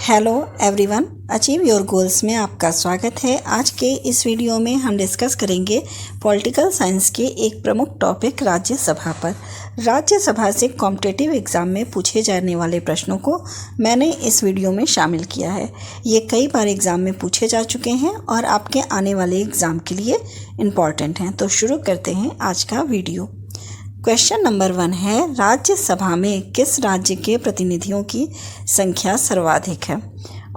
Hello everyone, achieve your goals में आपका स्वागत है। आज के इस वीडियो में हम डिस्कस करेंगे पॉलिटिकल साइंस के एक प्रमुख टॉपिक राज्यसभा पर। राज्यसभा से कॉम्पिटिटिव एग्ज़ाम में पूछे जाने वाले प्रश्नों को मैंने इस वीडियो में शामिल किया है। ये कई बार एग्ज़ाम में पूछे जा चुके हैं और आपके आने वाले एग्ज़ाम के लिए इम्पॉर्टेंट हैं। तो शुरू करते हैं आज का वीडियो। क्वेश्चन नंबर 1 है, राज्यसभा में किस राज्य के प्रतिनिधियों की संख्या सर्वाधिक है?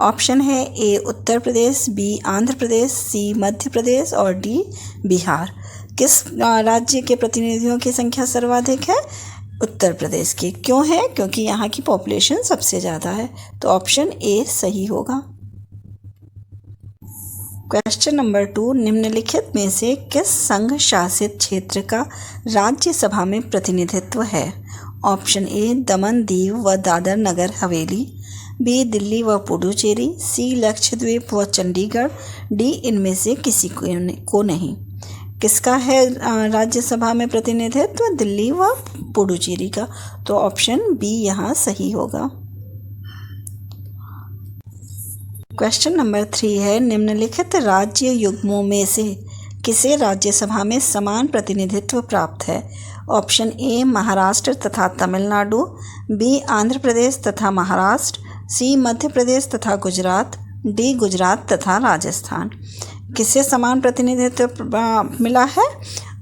ऑप्शन है ए उत्तर प्रदेश, बी आंध्र प्रदेश, सी मध्य प्रदेश और डी बिहार। किस राज्य के प्रतिनिधियों की संख्या सर्वाधिक है? उत्तर प्रदेश की। क्यों है? क्योंकि यहाँ की पॉपुलेशन सबसे ज़्यादा है। तो ऑप्शन ए सही होगा। क्वेश्चन नंबर 2, निम्नलिखित में से किस संघ शासित क्षेत्र का राज्यसभा में प्रतिनिधित्व है? ऑप्शन ए दमन दीव व दादर नगर हवेली, बी दिल्ली व पुडुचेरी, सी लक्षद्वीप व चंडीगढ़, डी इनमें से किसी को नहीं। किसका है राज्यसभा में प्रतिनिधित्व? दिल्ली व पुडुचेरी का। तो ऑप्शन बी यहाँ सही होगा। क्वेश्चन नंबर 3 है, निम्नलिखित राज्य युग्मों में से किसे राज्यसभा में समान प्रतिनिधित्व प्राप्त है? ऑप्शन ए महाराष्ट्र तथा तमिलनाडु, बी आंध्र प्रदेश तथा महाराष्ट्र, सी मध्य प्रदेश तथा गुजरात, डी गुजरात तथा राजस्थान। किसे समान प्रतिनिधित्व मिला है?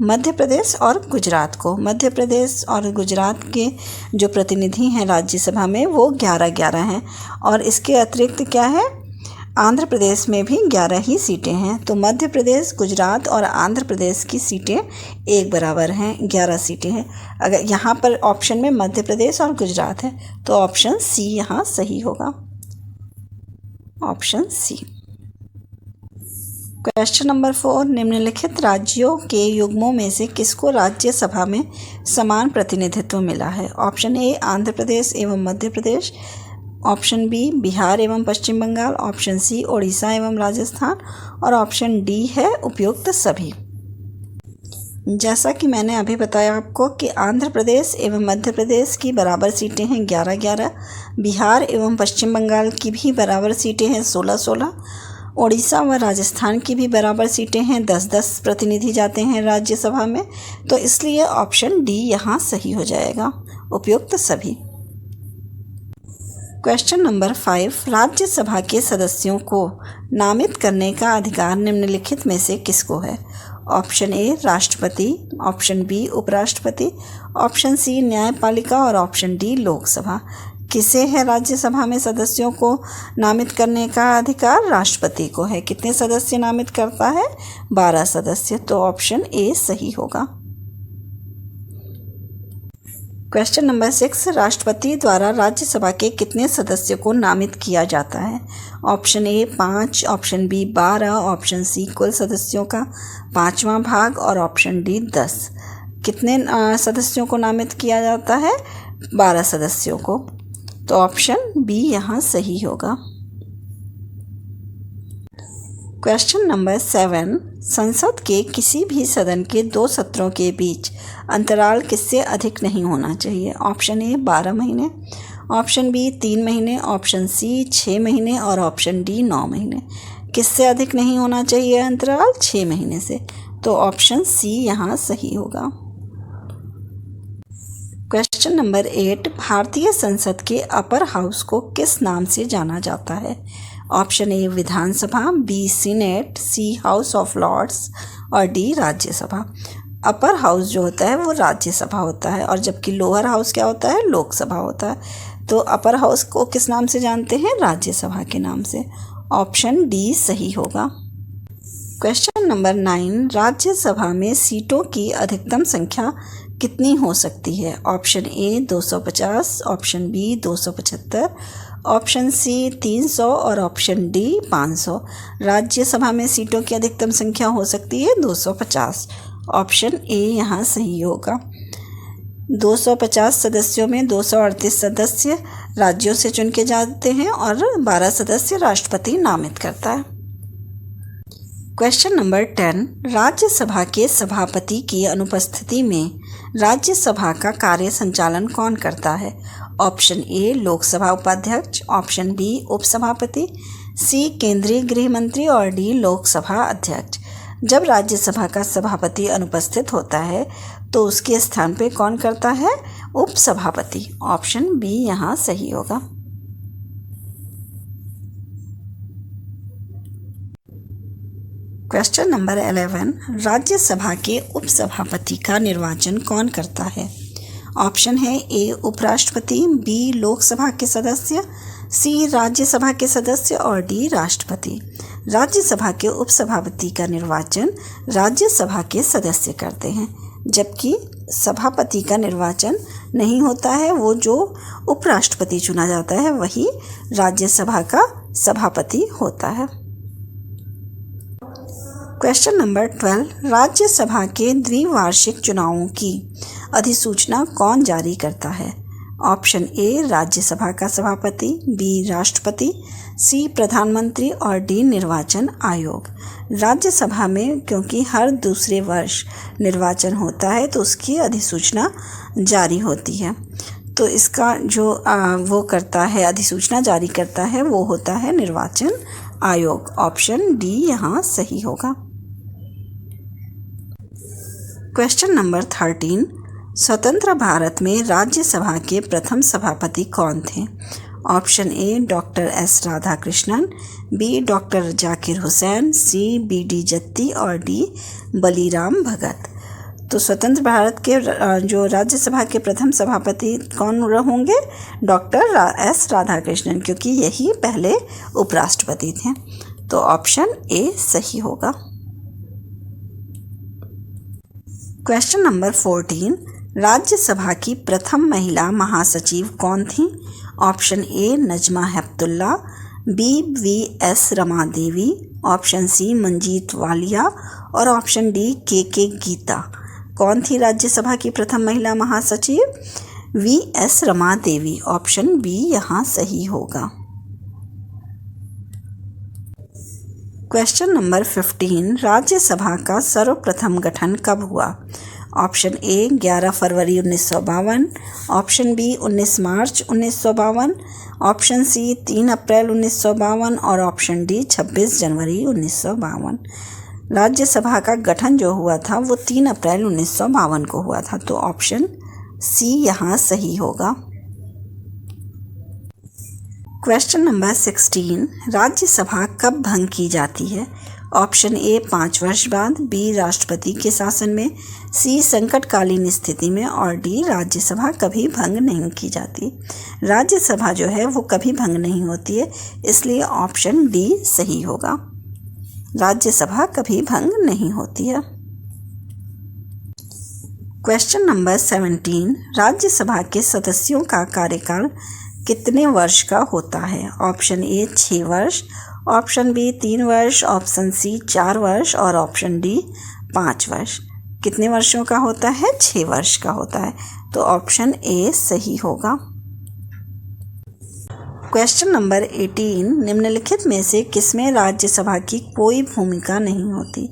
मध्य प्रदेश और गुजरात को। मध्य प्रदेश और गुजरात के जो प्रतिनिधि हैं राज्यसभा में वो 11-11 हैं और इसके अतिरिक्त क्या है, आंध्र प्रदेश में भी 11 ही सीटें हैं। तो मध्य प्रदेश, गुजरात और आंध्र प्रदेश की सीटें एक बराबर हैं, 11 सीटें हैं। अगर यहाँ पर ऑप्शन में मध्य प्रदेश और गुजरात है तो ऑप्शन सी यहाँ सही होगा। Option C. क्वेश्चन नंबर 4, निम्नलिखित राज्यों के युग्मों में से किसको राज्यसभा में समान प्रतिनिधित्व मिला है? ऑप्शन ए आंध्र प्रदेश एवं मध्य प्रदेश, ऑप्शन बी बिहार एवं पश्चिम बंगाल, ऑप्शन सी ओडिशा एवं राजस्थान और ऑप्शन डी है उपयुक्त सभी। जैसा कि मैंने अभी बताया आपको कि आंध्र प्रदेश एवं मध्य प्रदेश की बराबर सीटें हैं 11-11, बिहार एवं पश्चिम बंगाल की भी बराबर सीटें हैं 16-16, ओडिशा व राजस्थान की भी बराबर सीटें हैं 10-10 प्रतिनिधि जाते हैं राज्यसभा में। तो इसलिए ऑप्शन डी यहाँ सही हो जाएगा, उपयुक्त सभी। क्वेश्चन नंबर 5, राज्यसभा के सदस्यों को नामित करने का अधिकार निम्नलिखित में से किसको है? ऑप्शन ए राष्ट्रपति, ऑप्शन बी उपराष्ट्रपति, ऑप्शन सी न्यायपालिका और ऑप्शन डी लोकसभा। किसे है राज्यसभा में सदस्यों को नामित करने का अधिकार? राष्ट्रपति को है। कितने सदस्य नामित करता है? 12 सदस्य। तो ऑप्शन ए सही होगा। क्वेश्चन नंबर 6, राष्ट्रपति द्वारा राज्यसभा के कितने सदस्यों को नामित किया जाता है? Option A 5, option B 12, option C कुल सदस्यों का 5वां भाग और ऑप्शन डी 10। कितने सदस्यों को नामित किया जाता है? 12 सदस्यों को। तो ऑप्शन बी यहाँ सही होगा। क्वेश्चन नंबर 7, संसद के किसी भी सदन के 2 सत्रों के बीच अंतराल किससे अधिक नहीं होना चाहिए? ऑप्शन ए 12 महीने, ऑप्शन बी 3 महीने, ऑप्शन सी 6 महीने और ऑप्शन डी 9 महीने। किससे अधिक नहीं होना चाहिए अंतराल? 6 महीने से। तो ऑप्शन सी यहाँ सही होगा। क्वेश्चन नंबर 8, भारतीय संसद के अपर हाउस को किस नाम से जाना जाता है? Option A Vidhansabha, B senate, C house of lords और डी राज्यसभा। अपर हाउस जो होता है वो राज्यसभा होता है और जबकि लोअर हाउस क्या होता है? लोकसभा होता है। तो अपर हाउस को किस नाम से जानते हैं? राज्यसभा के नाम से। ऑप्शन डी सही होगा। क्वेश्चन नंबर 9, राज्यसभा में सीटों की अधिकतम संख्या कितनी हो सकती है? Option A 250, option B 275, option C 300 और ऑप्शन डी 500। राज्यसभा में सीटों की अधिकतम संख्या हो सकती है 250। ऑप्शन ए यहाँ सही होगा। 250 सदस्यों में 238 सदस्य राज्यों से चुन के जाते हैं और 12 सदस्य राष्ट्रपति नामित करता है। क्वेश्चन नंबर 10, राज्यसभा के सभापति की अनुपस्थिति में राज्यसभा का कार्य संचालन कौन करता है? ऑप्शन ए लोकसभा उपाध्यक्ष, ऑप्शन बी उपसभापति, सी केंद्रीय गृह मंत्री और डी लोकसभा अध्यक्ष। जब राज्यसभा का सभापति अनुपस्थित होता है तो उसके स्थान पे कौन करता है? उपसभापति। ऑप्शन बी यहाँ सही होगा। क्वेश्चन नंबर 11, राज्यसभा के उपसभापति का निर्वाचन कौन करता है? ऑप्शन है ए उपराष्ट्रपति, बी लोकसभा के सदस्य, सी राज्यसभा के सदस्य और डी राष्ट्रपति। राज्यसभा के उपसभापति का निर्वाचन राज्यसभा के सदस्य करते हैं, जबकि सभापति का निर्वाचन नहीं होता है। वो जो उपराष्ट्रपति चुना जाता है वही राज्यसभा का सभापति होता है। क्वेश्चन नंबर 12, राज्यसभा के द्विवार्षिक चुनावों की अधिसूचना कौन जारी करता है? ऑप्शन ए राज्यसभा का सभापति, बी राष्ट्रपति, सी प्रधानमंत्री और डी निर्वाचन आयोग। राज्यसभा में क्योंकि हर दूसरे वर्ष निर्वाचन होता है तो उसकी अधिसूचना जारी होती है। तो इसका जो वो करता है, अधिसूचना जारी करता है, वो होता है निर्वाचन आयोग। ऑप्शन डी यहाँ सही होगा। क्वेश्चन नंबर 13, स्वतंत्र भारत में राज्यसभा के प्रथम सभापति कौन थे? Option A doctor S Radhakrishnan, B doctor Zakir Hussain, C B D. Jatti और डी बलीराम भगत। तो स्वतंत्र भारत के जो राज्यसभा के प्रथम सभापति कौन होंगे? डॉक्टर एस राधाकृष्णन, क्योंकि यही पहले उपराष्ट्रपति थे। तो ऑप्शन ए सही होगा। क्वेश्चन नंबर 14, राज्यसभा की प्रथम महिला महासचिव कौन थी? Option A Najma Heptulla, B V S. Rama Devi, option C Manjeet Walia और ऑप्शन डी के गीता। कौन थी राज्यसभा की प्रथम महिला महासचिव? VS. Rama Devi. Option B यहाँ सही होगा। क्वेश्चन नंबर 15, राज्यसभा का सर्वप्रथम गठन कब हुआ? ऑप्शन ए 11 फरवरी 1952, option B 19 March 1952, option C 3 April 1952 और ऑप्शन डी 26 जनवरी 1952। राज्यसभा का गठन जो हुआ था वो 3 अप्रैल 1952 को हुआ था। तो ऑप्शन सी यहाँ सही होगा। क्वेश्चन नंबर 16, राज्यसभा कब भंग की जाती है? ऑप्शन ए 5 वर्ष बाद, बी राष्ट्रपति के शासन में, सी संकटकालीन स्थिति में और डी राज्यसभा कभी भंग नहीं की जाती। राज्यसभा जो है वो कभी भंग नहीं होती है, इसलिए ऑप्शन डी सही होगा। राज्यसभा कभी भंग नहीं होती है। क्वेश्चन नंबर 17, राज्यसभा के सदस्यों का कार्यकाल कितने वर्ष का होता है? ऑप्शन ए 6 वर्ष, ऑप्शन बी 3 वर्ष, ऑप्शन सी 4 वर्ष और ऑप्शन डी 5 वर्ष। कितने वर्षों का होता है? 6 वर्ष का होता है। तो ऑप्शन ए सही होगा। क्वेश्चन नंबर 18, निम्नलिखित में से किसमें राज्यसभा की कोई भूमिका नहीं होती?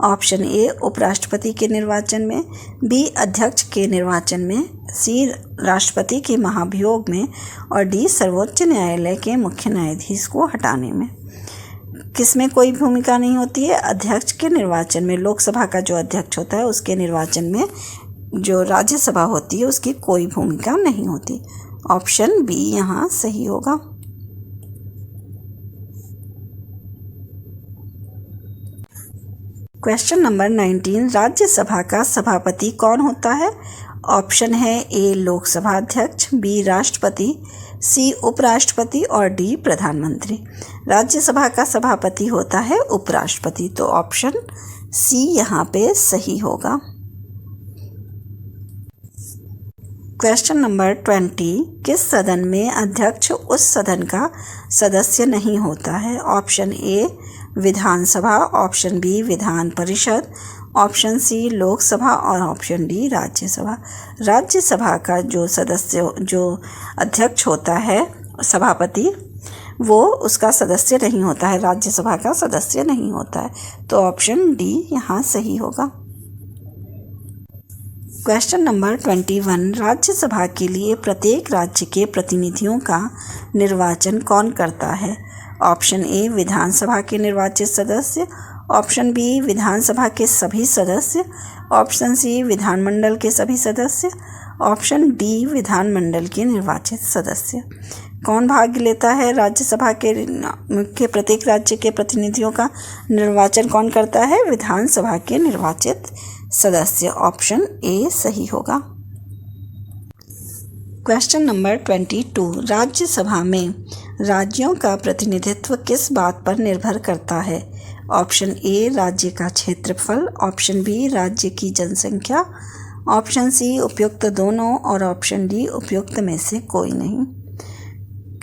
ऑप्शन ए उपराष्ट्रपति के निर्वाचन में, बी अध्यक्ष के निर्वाचन में, सी राष्ट्रपति के महाभियोग में और डी सर्वोच्च न्यायालय के मुख्य न्यायाधीश को हटाने में। किसमें कोई भूमिका नहीं होती है? अध्यक्ष के निर्वाचन में। लोकसभा का जो अध्यक्ष होता है उसके निर्वाचन में जो राज्यसभा होती है उसकी कोई भूमिका नहीं होती। ऑप्शन बी यहाँ सही होगा। क्वेश्चन नंबर 19, राज्यसभा का सभापति कौन होता है? ऑप्शन है ए लोकसभा अध्यक्ष, बी राष्ट्रपति, सी उपराष्ट्रपति और डी प्रधानमंत्री। राज्यसभा का सभापति होता है उपराष्ट्रपति। तो ऑप्शन सी यहाँ पे सही होगा। क्वेश्चन नंबर 20, किस सदन में अध्यक्ष उस सदन का सदस्य नहीं होता है? Option A Vidhansabha, option B Vidhan Parishad, option C Lok Sabha और ऑप्शन डी राज्यसभा। राज्यसभा का जो अध्यक्ष होता है सभापति, वो उसका सदस्य नहीं होता है, राज्यसभा का सदस्य नहीं होता है। तो ऑप्शन डी यहाँ सही होगा। क्वेश्चन नंबर 21 राज्यसभा के लिए प्रत्येक राज्य के प्रतिनिधियों का निर्वाचन कौन करता है? ऑप्शन ए विधानसभा के निर्वाचित सदस्य, ऑप्शन बी विधानसभा के सभी सदस्य, ऑप्शन सी विधानमंडल के सभी सदस्य, ऑप्शन डी विधानमंडल के निर्वाचित सदस्य। कौन भाग लेता है राज्यसभा के प्रत्येक राज्य के प्रतिनिधियों का निर्वाचन कौन करता है? विधानसभा के निर्वाचित सदस्य। ऑप्शन ए सही होगा। क्वेश्चन नंबर 22 राज्यसभा में राज्यों का प्रतिनिधित्व किस बात पर निर्भर करता है? ऑप्शन ए राज्य का क्षेत्रफल, ऑप्शन बी राज्य की जनसंख्या, ऑप्शन सी उपयुक्त दोनों और ऑप्शन डी उपयुक्त में से कोई नहीं।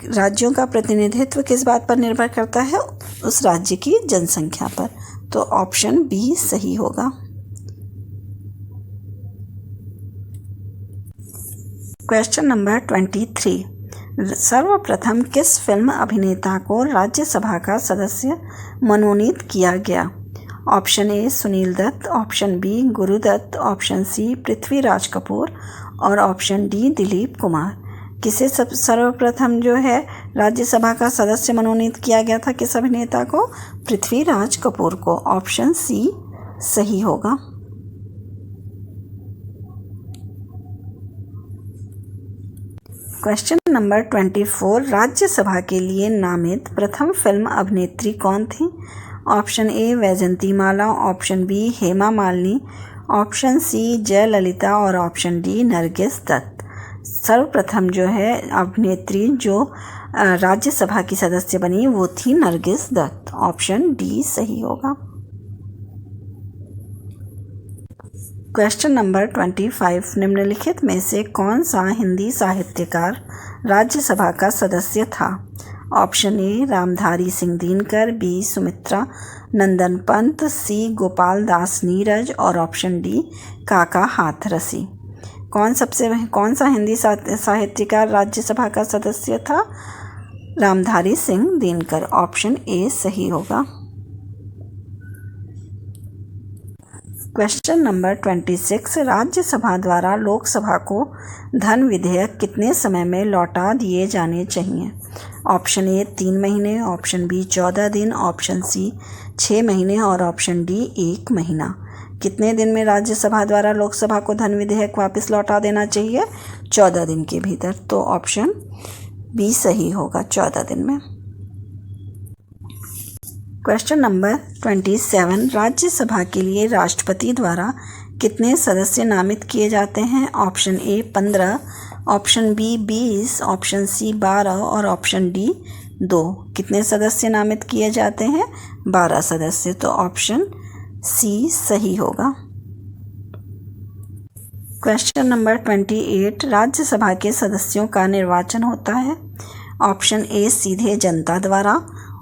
राज्यों का प्रतिनिधित्व किस बात पर निर्भर करता है? उस राज्य की जनसंख्या पर। तो ऑप्शन बी सही होगा। क्वेश्चन नंबर 23 सर्वप्रथम किस फिल्म अभिनेता को राज्यसभा का सदस्य मनोनीत किया गया? Option A Sunil Dutt, option B Guru Dutt, option C Prithviraj Kapoor और ऑप्शन डी दिलीप कुमार। किसे सर्वप्रथम जो है राज्यसभा का सदस्य मनोनीत किया गया था? किस अभिनेता को? पृथ्वीराज कपूर को। ऑप्शन सी सही होगा। क्वेश्चन नंबर 24 राज्यसभा के लिए नामित प्रथम फिल्म अभिनेत्री कौन थी? Option A Vyjayanthi Mala, option B Hema Malini, option C Jayalalithaa और ऑप्शन डी नरगिस दत्त। सर्वप्रथम जो है अभिनेत्री जो राज्यसभा की सदस्य बनी वो थी नरगिस दत्त। ऑप्शन डी सही होगा। क्वेश्चन नंबर 25 निम्नलिखित में से कौन सा हिंदी साहित्यकार राज्यसभा का सदस्य था? Option A Ramdhari Singh Dinkar, B Sumitra Nandan Pant, C Gopal Das Neeraj और ऑप्शन डी काका हाथरसी। कौन सा हिंदी साहित्यकार राज्यसभा का सदस्य था? रामधारी सिंह दिनकर। ऑप्शन ए सही होगा। क्वेश्चन नंबर 26 राज्यसभा द्वारा लोकसभा को धन विधेयक कितने समय में लौटा दिए जाने चाहिए? ऑप्शन ए 3 महीने, ऑप्शन बी 14 दिन, ऑप्शन सी 6 महीने और ऑप्शन डी 1 महीना। कितने दिन में राज्यसभा द्वारा लोकसभा को धन विधेयक वापस लौटा देना चाहिए? 14 दिन के भीतर। तो ऑप्शन बी सही होगा, 14 दिन में। क्वेश्चन नंबर 27 राज्यसभा के लिए राष्ट्रपति द्वारा कितने सदस्य नामित किए जाते हैं? Option A 15, option B 20, option C 12 और ऑप्शन डी 2। कितने सदस्य नामित किए जाते हैं? 12 सदस्य। तो ऑप्शन सी सही होगा। क्वेश्चन नंबर 28 राज्यसभा के सदस्यों का निर्वाचन होता है। ऑप्शन ए सीधे जनता द्वारा,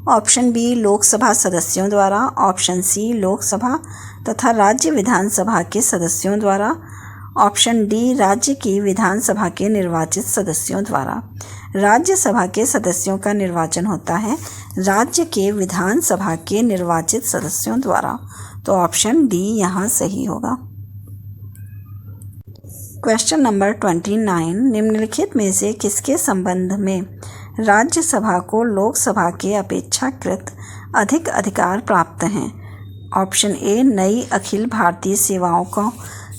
ऑप्शन बी लोकसभा सदस्यों द्वारा, ऑप्शन सी लोकसभा तथा राज्य विधानसभा के सदस्यों द्वारा, ऑप्शन डी राज्य की विधानसभा के निर्वाचित सदस्यों द्वारा। राज्यसभा के सदस्यों का निर्वाचन होता है राज्य के विधानसभा के निर्वाचित सदस्यों द्वारा। तो ऑप्शन डी यहाँ सही होगा। क्वेश्चन नंबर 29 निम्नलिखित में से किसके संबंध में राज्यसभा को लोकसभा के अपेक्षाकृत अधिक अधिकार प्राप्त हैं? ऑप्शन ए नई अखिल भारतीय सेवाओं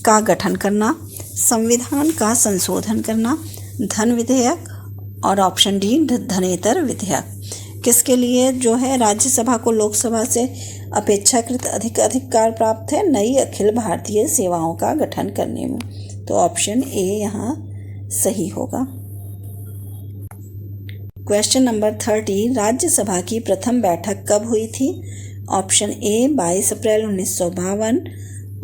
का गठन करना, संविधान का संशोधन करना, धन विधेयक और ऑप्शन डी धनेतर विधेयक। किसके लिए जो है राज्यसभा को लोकसभा से अपेक्षाकृत अधिक अधिकार प्राप्त है? नई अखिल भारतीय सेवाओं का गठन करने में। तो ऑप्शन ए यहाँ सही होगा। क्वेश्चन नंबर 30 राज्यसभा की प्रथम बैठक कब हुई थी? Option A 22 April 1952,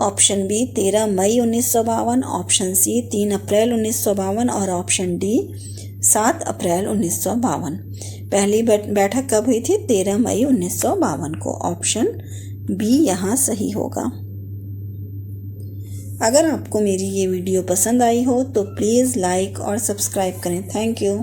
option B 13 मई 1952, ऑप्शन सी 3 अप्रैल 1952 और ऑप्शन डी 7 अप्रैल 1952। पहली बैठक कब हुई थी? 13 मई 1952 को। ऑप्शन बी यहाँ सही होगा। अगर आपको मेरी ये वीडियो पसंद आई हो तो प्लीज़ लाइक और सब्सक्राइब करें। Thank you.